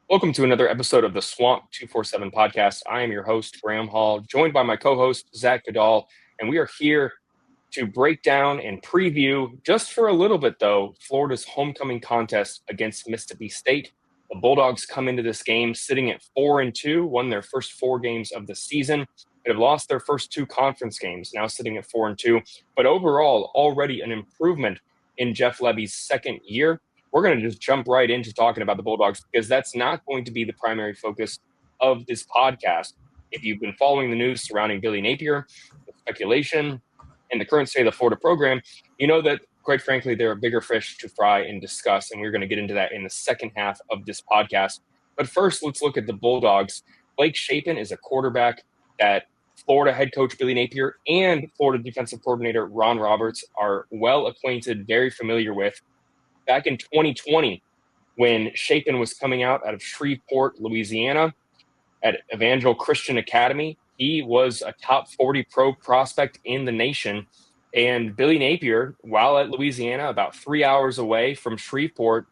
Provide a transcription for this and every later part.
Welcome to another episode of the Swamp247 Podcast. I am your host, Graham Hall, joined by my co-host, Zach Goodall, and we are here to break down and preview, just for a little bit though, Florida's homecoming contest against Mississippi State. The Bulldogs come into this game sitting at 4-2, won their first 4 games of the season, but have lost their first 2 conference games, now sitting at 4-2. But overall, already an improvement in Jeff Lebby's second year. We're going to just jump right into talking about the Bulldogs because that's not going to be the primary focus of this podcast. If you've been following the news surrounding Billy Napier, the speculation, and the current state of the Florida program, you know that, quite frankly, there are bigger fish to fry and discuss, and we're going to get into that in the second half of this podcast. But first, let's look at the Bulldogs. Blake Shapen is a quarterback that Florida head coach Billy Napier and Florida defensive coordinator Ron Roberts are well acquainted, very familiar with. Back in 2020, when Shapen was coming out of Shreveport, Louisiana, at Evangel Christian Academy, he was a top 40 pro prospect in the nation. And Billy Napier, while at Louisiana, about 3 hours away from Shreveport,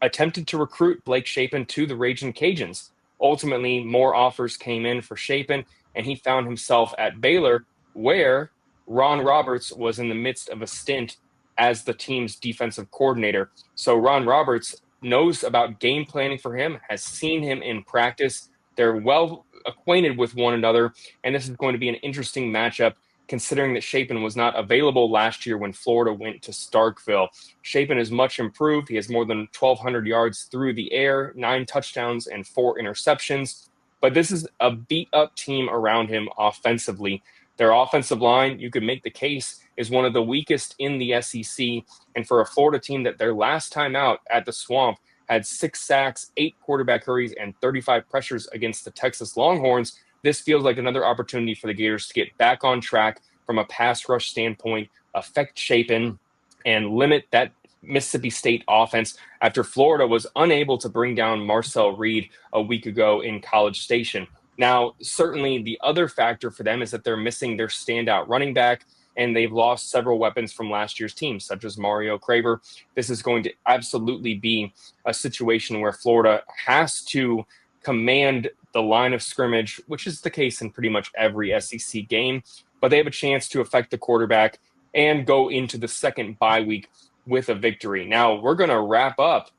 attempted to recruit Blake Shapen to the Ragin' Cajuns. Ultimately, more offers came in for Shapen, and he found himself at Baylor, where Ron Roberts was in the midst of a stint as the team's defensive coordinator. So Ron Roberts knows about game planning for him, has seen him in practice. They're well acquainted with one another, and this is going to be an interesting matchup considering that Shapen was not available last year when Florida went to Starkville. Shapen is much improved. He has more than 1,200 yards through the air, 9 touchdowns, and 4 interceptions. But this is a beat-up team around him offensively. Their offensive line, you could make the case, is one of the weakest in the SEC. And for a Florida team that their last time out at the Swamp had 6 sacks, 8 quarterback hurries, and 35 pressures against the Texas Longhorns, this feels like another opportunity for the Gators to get back on track from a pass rush standpoint, affect Shapen, and limit that Mississippi State offense after Florida was unable to bring down Marcel Reed a week ago in College Station. Now, certainly the other factor for them is that they're missing their standout running back, and they've lost several weapons from last year's team, such as Mario Craver. This is going to absolutely be a situation where Florida has to command the line of scrimmage, which is the case in pretty much every SEC game, but they have a chance to affect the quarterback and go into the second bye week with a victory. Now, we're going to wrap up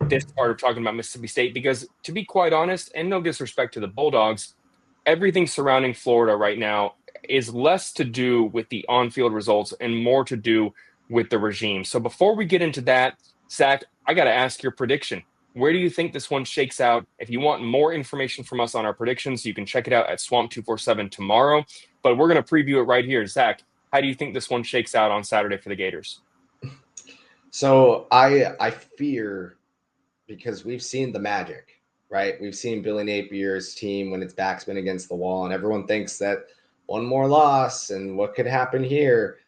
this part of talking about Mississippi State because, to be quite honest, and no disrespect to the Bulldogs, everything surrounding Florida right now is less to do with the on-field results and more to do with the regime. So before we get into that, Zach, I got to ask your prediction. Where do you think this one shakes out? If you want more information from us on our predictions, you can check it out at Swamp247 tomorrow. But we're going to preview it right here. Zach, how do you think this one shakes out on Saturday for the Gators? So I fear, because we've seen the magic, right? We've seen Billy Napier's team when its back's been against the wall, and everyone thinks that one more loss and what could happen here.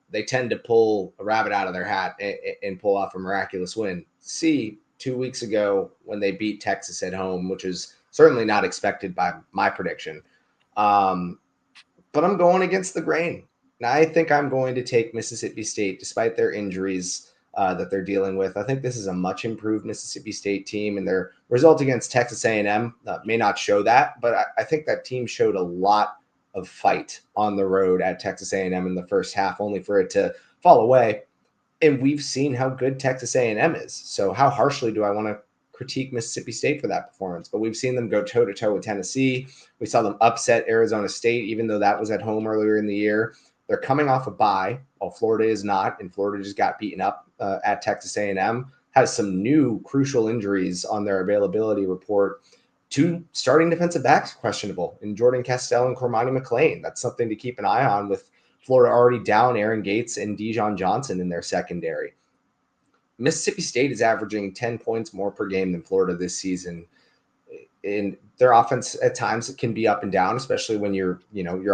They tend to pull a rabbit out of their hat and pull off a miraculous win. See, 2 weeks ago when they beat Texas at home, which is certainly not expected by my prediction. But I'm going against the grain. Now, I think I'm going to take Mississippi State, despite their injuries that they're dealing with. I think this is a much improved Mississippi State team, and their result against Texas A&M may not show that, but I think that team showed a lot of fight on the road at Texas A&M in the first half, only for it to fall away. And we've seen how good Texas A&M is. So how harshly do I want to critique Mississippi State for that performance? But we've seen them go toe-to-toe with Tennessee. We saw them upset Arizona State, even though that was at home earlier in the year. They're coming off a bye, while Florida is not, and Florida just got beaten up at Texas A&M. Has some new crucial injuries on their availability report. 2 starting defensive backs questionable in Jordan Castell and Cormani McLean. That's something to keep an eye on, with Florida already down Aaron Gates and Dijon Johnson in their secondary. Mississippi State is averaging 10 points more per game than Florida this season. In their offense, at times it can be up and down, especially when your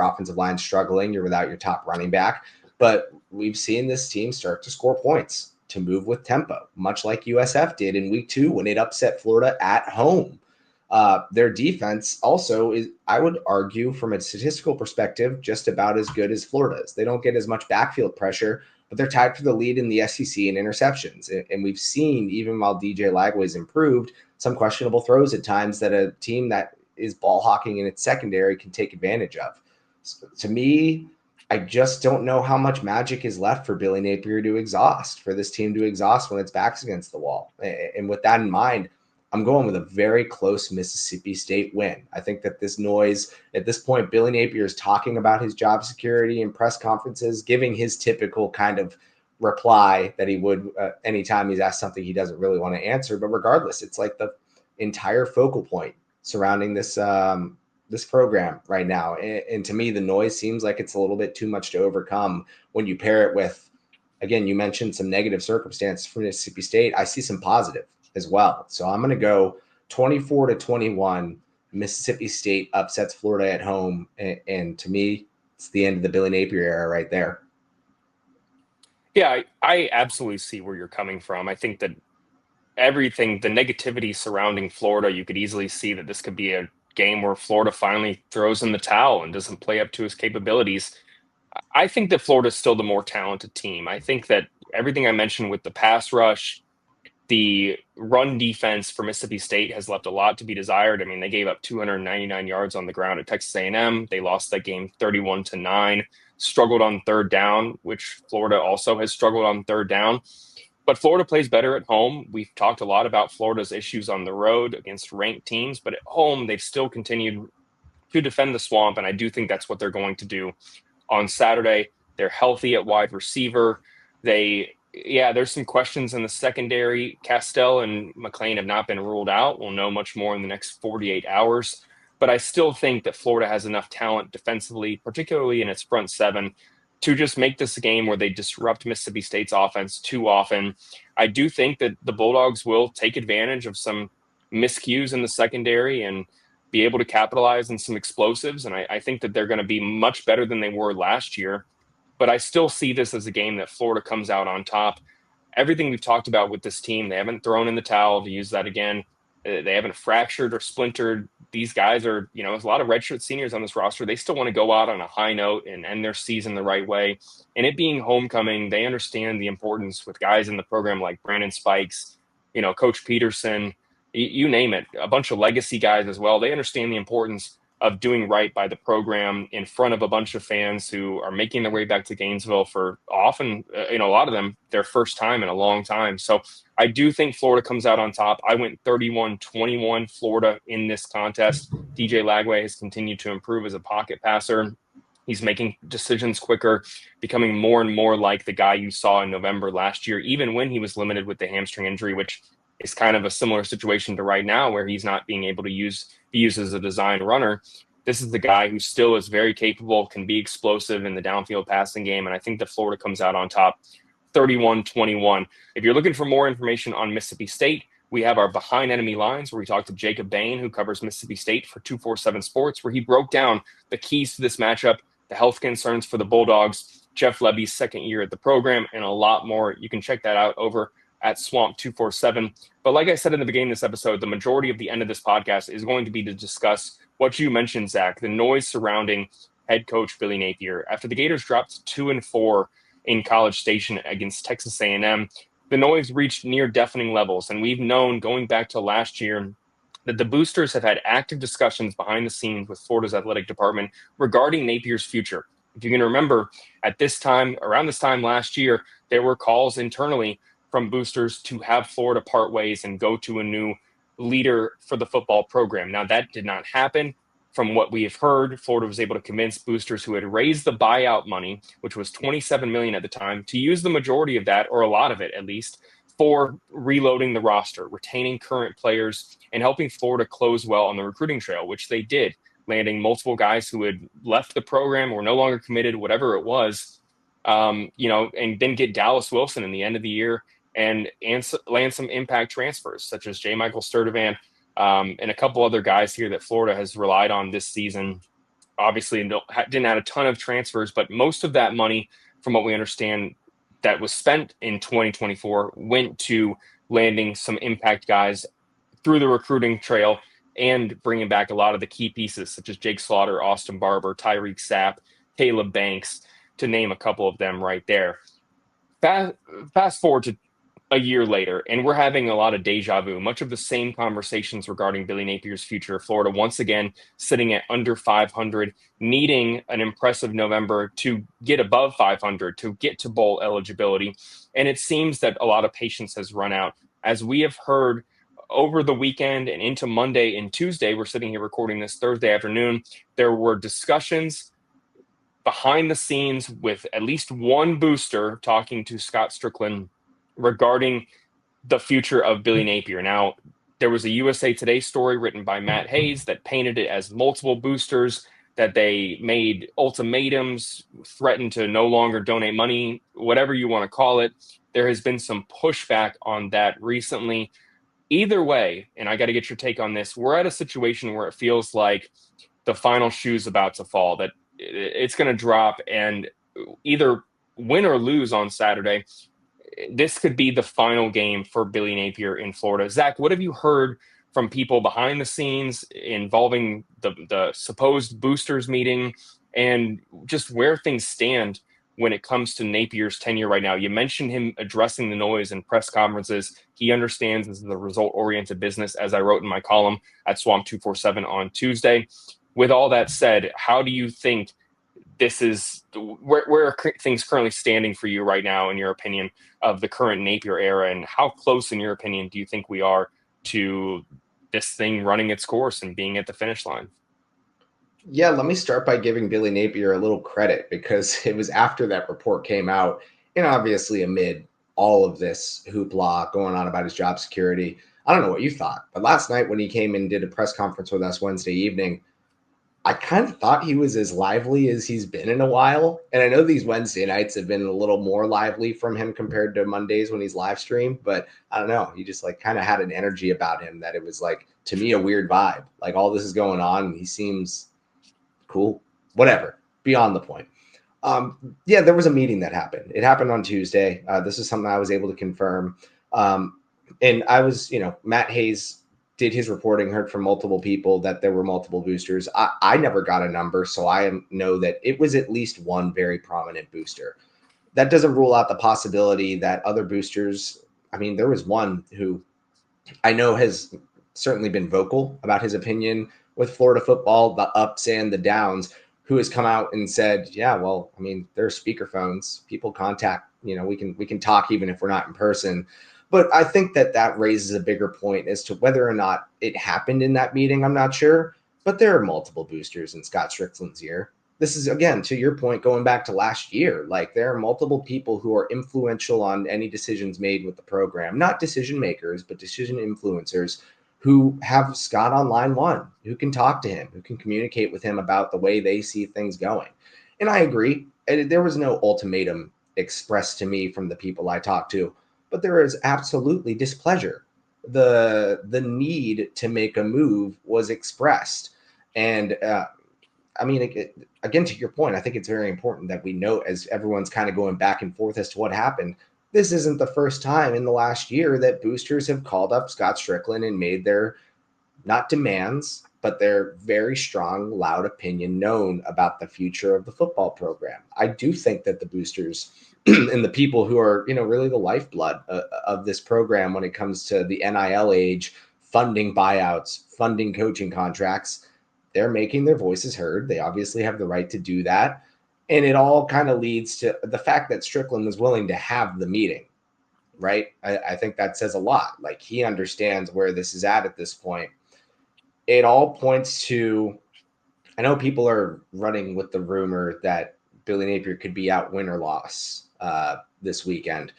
offensive line struggling, you're without your top running back. But we've seen this team start to score points, to move with tempo, much like USF did in week 2 when it upset Florida at home. Their defense also is, I would argue, from a statistical perspective, just about as good as Florida's. They don't get as much backfield pressure, but they're tied for the lead in the SEC in interceptions. And we've seen, even while DJ Lagway's improved, some questionable throws at times that a team that is ball hawking in its secondary can take advantage of. So, to me, I just don't know how much magic is left for Billy Napier to exhaust, for this team to exhaust when its back's against the wall. And with that in mind, I'm going with a very close Mississippi State win. I think that this noise at this point, Billy Napier is talking about his job security in press conferences, giving his typical kind of reply that he would anytime he's asked something he doesn't really want to answer. But regardless, it's like the entire focal point surrounding this this program right now. And to me, the noise seems like it's a little bit too much to overcome when you pair it with, again, you mentioned some negative circumstances for Mississippi State. I see some positive as well. So I'm going to go 24-21. Mississippi State upsets Florida at home. And to me, it's the end of the Billy Napier era right there. Yeah, I absolutely see where you're coming from. I think that everything, the negativity surrounding Florida, you could easily see that this could be a game where Florida finally throws in the towel and doesn't play up to his capabilities. I think that Florida is still the more talented team. I think that everything I mentioned with the pass rush, the run defense for Mississippi State has left a lot to be desired. I mean, they gave up 299 yards on the ground at Texas A&M. They lost that game 31-9, struggled on third down, which Florida also has struggled on third down. But Florida plays better at home. We've talked a lot about Florida's issues on the road against ranked teams, but at home, they've still continued to defend the Swamp, and I do think that's what they're going to do on Saturday. They're healthy at wide receiver. There's some questions in the secondary. Castell and McLean have not been ruled out. We'll know much more in the next 48 hours. But I still think that Florida has enough talent defensively, particularly in its front seven, to just make this a game where they disrupt Mississippi State's offense too often. I do think that the Bulldogs will take advantage of some miscues in the secondary and be able to capitalize on some explosives. And I think that they're going to be much better than they were last year. But I still see this as a game that Florida comes out on top. Everything we've talked about with this team, they haven't thrown in the towel, to use that again. They haven't fractured or splintered. These guys are, there's a lot of redshirt seniors on this roster. They still want to go out on a high note and end their season the right way. And it being homecoming, they understand the importance with guys in the program like Brandon Spikes, Coach Peterson, you name it, a bunch of legacy guys as well. They understand the importance of doing right by the program in front of a bunch of fans who are making their way back to Gainesville for often, a lot of them, their first time in a long time. So I do think Florida comes out on top. I went 31-21 Florida in this contest. DJ Lagway has continued to improve as a pocket passer. He's making decisions quicker, becoming more and more like the guy you saw in November last year, even when he was limited with the hamstring injury, which is kind of a similar situation to right now where he's not being able to be used as a design runner. This is the guy who still is very capable, can be explosive in the downfield passing game, and I think that Florida comes out on top 31-21. If you're looking for more information on Mississippi State, we have our Behind Enemy Lines where we talked to Jacob Bain, who covers Mississippi State for 247 Sports, where he broke down the keys to this matchup, the health concerns for the Bulldogs, Jeff Lebby's second year at the program, and a lot more. You can check that out over at Swamp247. But like I said in the beginning of this episode, the majority of the end of this podcast is going to be to discuss what you mentioned, Zach, the noise surrounding head coach Billy Napier. After the Gators dropped 2-4 in College Station against Texas A&M, the noise reached near deafening levels. And we've known going back to last year that the boosters have had active discussions behind the scenes with Florida's athletic department regarding Napier's future. If you can remember, around this time last year, there were calls internally from boosters to have Florida part ways and go to a new leader for the football program. Now, that did not happen. From what we have heard, Florida was able to convince boosters who had raised the buyout money, which was $27 million at the time, to use the majority of that, or a lot of it at least, for reloading the roster, retaining current players, and helping Florida close well on the recruiting trail, which they did, landing multiple guys who had left the program or no longer committed, whatever it was, and then get Dallas Wilson in the end of the year and land some impact transfers, such as J. Michael Sturdivant, and a couple other guys here that Florida has relied on this season. Obviously, didn't have a ton of transfers, but most of that money, from what we understand, that was spent in 2024 went to landing some impact guys through the recruiting trail and bringing back a lot of the key pieces, such as Jake Slaughter, Austin Barber, Tyreek Sapp, Caleb Banks, to name a couple of them right there. Fast forward to a year later, and we're having a lot of deja vu. Much of the same conversations regarding Billy Napier's future. Florida once again sitting at under 500, needing an impressive November to get above 500 to get to bowl eligibility. And it seems that a lot of patience has run out. As we have heard over the weekend and into Monday and Tuesday, we're sitting here recording this Thursday afternoon, there were discussions behind the scenes with at least one booster talking to Scott Strickland regarding the future of Billy Napier. Now, there was a USA Today story written by Matt Hayes that painted it as multiple boosters, that they made ultimatums, threatened to no longer donate money, whatever you want to call it. There has been some pushback on that recently. Either way, and I got to get your take on this, we're at a situation where it feels like the final shoe's about to fall, that it's going to drop, and either win or lose on Saturday, this could be the final game for Billy Napier in Florida. Zach, what have you heard from people behind the scenes involving the supposed boosters meeting and just where things stand when it comes to Napier's tenure right now? You mentioned him addressing the noise in press conferences. He understands this is a result-oriented business, as I wrote in my column at Swamp247 on Tuesday. With all that said, how do you think this is, where are things currently standing for you right now, in your opinion, of the current Napier era, and how close, in your opinion, do you think we are to this thing running its course and being at the finish line? Yeah, let me start by giving Billy Napier a little credit, because it was after that report came out, and obviously amid all of this hoopla going on about his job security. I don't know what you thought, but last night when he came and did a press conference with us Wednesday evening, I kind of thought he was as lively as he's been in a while. And I know these Wednesday nights have been a little more lively from him compared to Mondays when he's live streamed, but I don't know. He just like kind of had an energy about him that it was like, to me, a weird vibe. Like all this is going on and he seems cool, whatever, beyond the point. Yeah, there was a meeting that happened. It happened on Tuesday. This is something I was able to confirm. And I was, Matt Hayes did his reporting, heard from multiple people that there were multiple boosters. I never got a number, so I know that it was at least one very prominent booster. That doesn't rule out the possibility that other boosters, I mean, there was one who I know has certainly been vocal about his opinion with Florida football, the ups and the downs, who has come out and said, yeah, well, I mean, there are speakerphones, people contact, we can talk even if we're not in person. But I think that raises a bigger point as to whether or not it happened in that meeting. I'm not sure, but there are multiple boosters in Scott Strickland's ear. This is, again, to your point, going back to last year, like there are multiple people who are influential on any decisions made with the program, not decision makers, but decision influencers who have Scott on line one, who can talk to him, who can communicate with him about the way they see things going. And I agree. There was no ultimatum expressed to me from the people I talked to, but there is absolutely displeasure. The need to make a move was expressed. And I mean, again, to your point, I think it's very important that we note, as everyone's kind of going back and forth as to what happened, this isn't the first time in the last year that boosters have called up Scott Strickland and made their, not demands, but their very strong, loud opinion known about the future of the football program. I do think that the boosters and the people who are, really the lifeblood of this program when it comes to the NIL age, funding buyouts, funding coaching contracts, they're making their voices heard. They obviously have the right to do that. And it all kind of leads to the fact that Strickland was willing to have the meeting, right? I think that says a lot. Like he understands where this is at this point. It all points to, I know people are running with the rumor that Billy Napier could be out win or loss this weekend.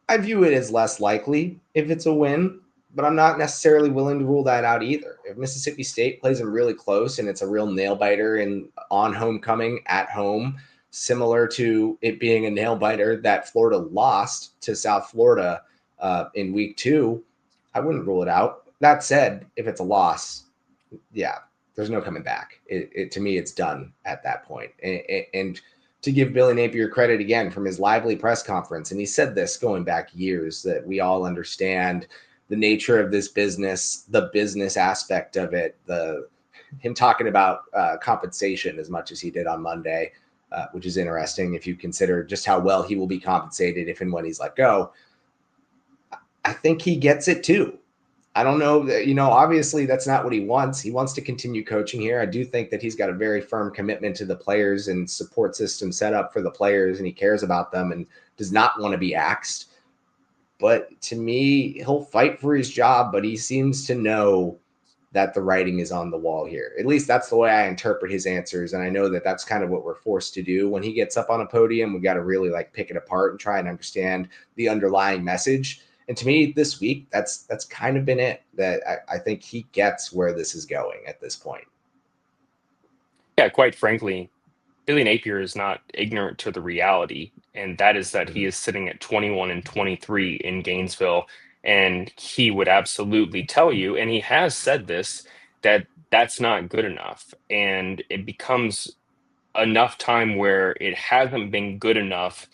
I view it as less likely if it's a win, but I'm not necessarily willing to rule that out either. If Mississippi State plays them really close and it's a real nail biter and on homecoming at home, similar to it being a nail biter that Florida lost to South Florida in week 2, I wouldn't rule it out. That said, if it's a loss, yeah, there's no coming back. To me, it's done at that point. And to give Billy Napier credit again from his lively press conference, and he said this going back years, that we all understand the nature of this business, the business aspect of it, him talking about compensation as much as he did on Monday, which is interesting if you consider just how well he will be compensated if and when he's let go. I think he gets it too. I don't know that, obviously that's not what he wants. He wants to continue coaching here. I do think that he's got a very firm commitment to the players and support system set up for the players, and he cares about them and does not want to be axed. But to me, he'll fight for his job, but he seems to know that the writing is on the wall here. At least that's the way I interpret his answers. And I know that that's kind of what we're forced to do when he gets up on a podium. We got to really pick it apart and try and understand the underlying message. And to me, this week, that's kind of been it. That I think he gets where this is going at this point. Yeah, quite frankly, Billy Napier is not ignorant to the reality, and that is that he is sitting at 21-23 in Gainesville, and he would absolutely tell you, and he has said this, that that's not good enough, and it becomes enough time where it hasn't been good enough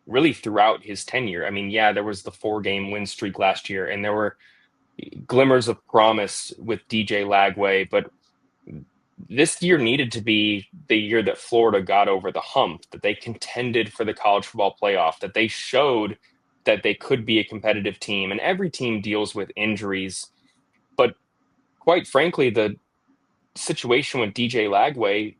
really throughout his tenure. I mean, yeah, there was the 4-game win streak last year, and there were glimmers of promise with DJ Lagway, but this year needed to be the year that Florida got over the hump, that they contended for the college football playoff, that they showed that they could be a competitive team. And every team deals with injuries. But quite frankly, the situation with DJ Lagway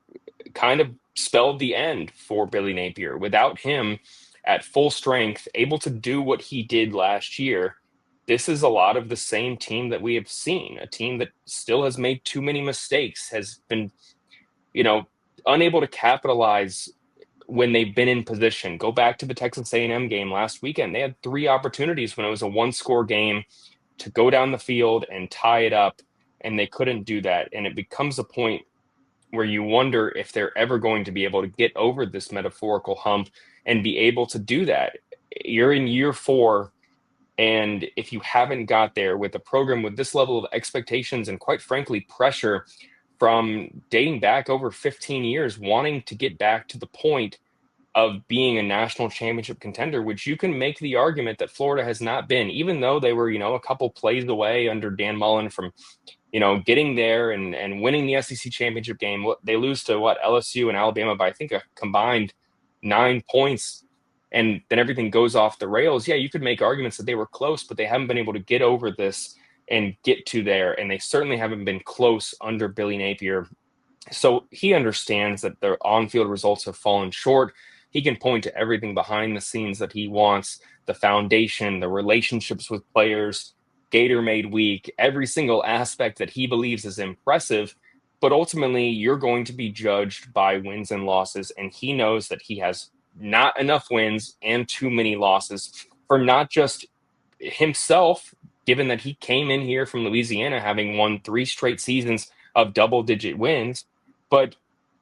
kind of spelled the end for Billy Napier. Without him at full strength, able to do what he did last year, this is a lot of the same team that we have seen, a team that still has made too many mistakes, has been, unable to capitalize when they've been in position. Go back to the Texas A&M game last weekend. They had 3 opportunities when it was a 1-score game to go down the field and tie it up, and they couldn't do that. And it becomes a point where you wonder if they're ever going to be able to get over this metaphorical hump and be able to do that. You're in year 4, and if you haven't got there with a program with this level of expectations and, quite frankly, pressure from dating back over 15 years, wanting to get back to the point of being a national championship contender, which you can make the argument that Florida has not been, even though they were, a couple plays away under Dan Mullen from, getting there and winning the SEC championship game. They lose to LSU and Alabama by, I think, a combined 9 points. And then everything goes off the rails. Yeah, you could make arguments that they were close, but they haven't been able to get over this and get to there. And they certainly haven't been close under Billy Napier. So he understands that their on-field results have fallen short. He can point to everything behind the scenes that he wants, the foundation, the relationships with players, Gator Made Week, every single aspect that he believes is impressive. But ultimately, you're going to be judged by wins and losses. And he knows that he has not enough wins and too many losses for not just himself, given that he came in here from Louisiana having won 3 straight seasons of double-digit wins, but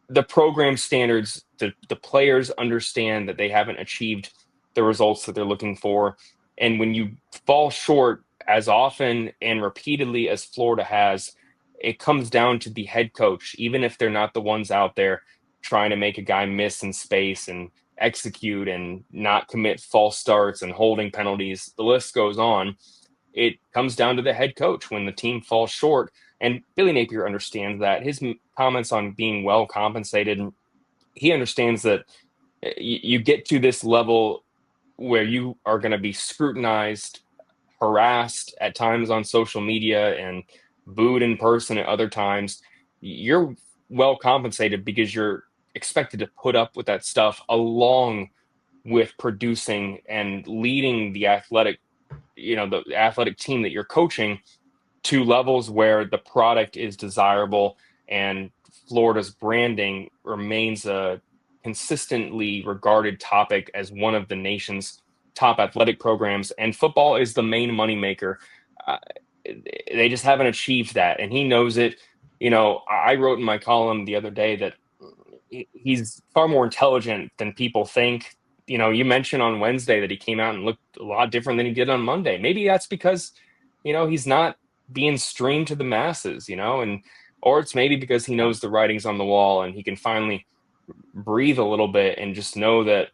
the program standards, the players understand that they haven't achieved the results that they're looking for. And when you fall short as often and repeatedly as Florida has, it comes down to the head coach, even if they're not the ones out there trying to make a guy miss in space and execute and not commit false starts and holding penalties. The list goes on. It comes down to the head coach when the team falls short. And Billy Napier understands that. His comments on being well compensated, he understands that you get to this level where you are going to be scrutinized, harassed at times on social media, and booed in person at other times. You're well compensated because you're expected to put up with that stuff along with producing and leading the athletic team that you're coaching to levels where the product is desirable and Florida's branding remains a consistently regarded topic as one of the nation's top athletic programs. And football is the main moneymaker. They just haven't achieved that. And he knows it. I wrote in my column the other day that he's far more intelligent than people think. You mentioned on Wednesday that he came out and looked a lot different than he did on Monday. Maybe that's because, he's not being streamed to the masses, or it's maybe because he knows the writing's on the wall and he can finally breathe a little bit and just know that,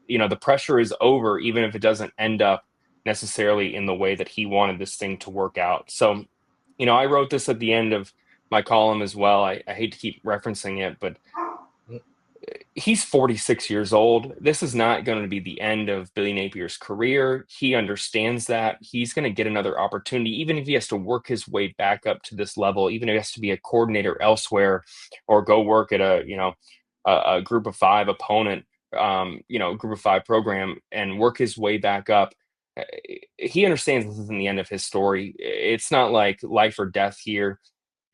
the pressure is over, even if it doesn't end up necessarily in the way that he wanted this thing to work out. So, I wrote this at the end of my column as well. I hate to keep referencing it, but he's 46 years old. This is not going to be the end of Billy Napier's career. He understands that. He's going to get another opportunity, even if he has to work his way back up to this level, even if he has to be a coordinator elsewhere or go work at a group of five opponent, group of five program and work his way back up. He understands this isn't the end of his story. It's not like life or death here.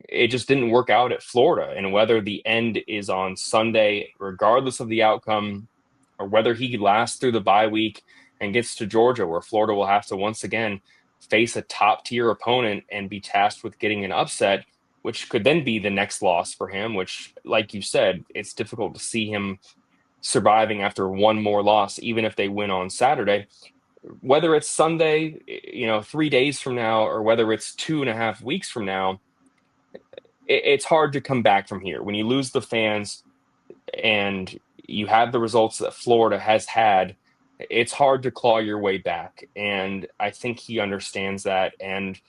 It just didn't work out at Florida. And whether the end is on Sunday, regardless of the outcome, or whether he lasts through the bye week and gets to Georgia, where Florida will have to once again face a top-tier opponent and be tasked with getting an upset, which could then be the next loss for him, which, like you said, it's difficult to see him surviving after one more loss, even if they win on Saturday. Whether it's Sunday, 3 days from now, or whether it's 2.5 weeks from now, it's hard to come back from here. When you lose the fans and you have the results that Florida has had, it's hard to claw your way back. And I think he understands that. And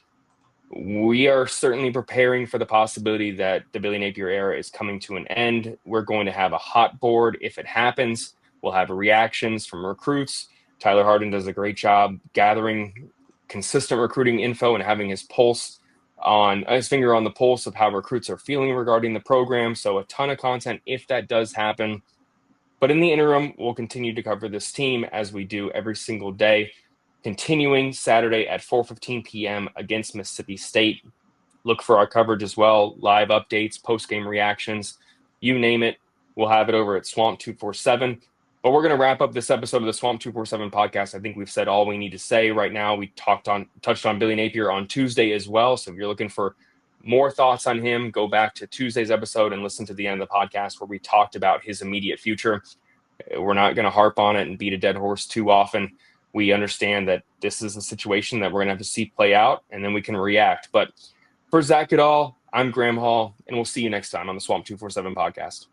we are certainly preparing for the possibility that the Billy Napier era is coming to an end. We're going to have a hot board if it happens. We'll have reactions from recruits. Tyler Harden does a great job gathering consistent recruiting info and having his finger on the pulse of how recruits are feeling regarding the program. So a ton of content if that does happen. But in the interim, we'll continue to cover this team as we do every single day, continuing Saturday at 4:15 p.m. against Mississippi State. Look for our coverage as well, live updates, post-game reactions, you name it. We'll have it over at Swamp247. But we're going to wrap up this episode of the Swamp247 podcast. I think we've said all we need to say right now. We touched on Billy Napier on Tuesday as well. So if you're looking for more thoughts on him, go back to Tuesday's episode and listen to the end of the podcast where we talked about his immediate future. We're not going to harp on it and beat a dead horse too often. We understand that this is a situation that we're going to have to see play out, and then we can react. But for Zach Goodall, I'm Graham Hall, and we'll see you next time on the Swamp247 podcast.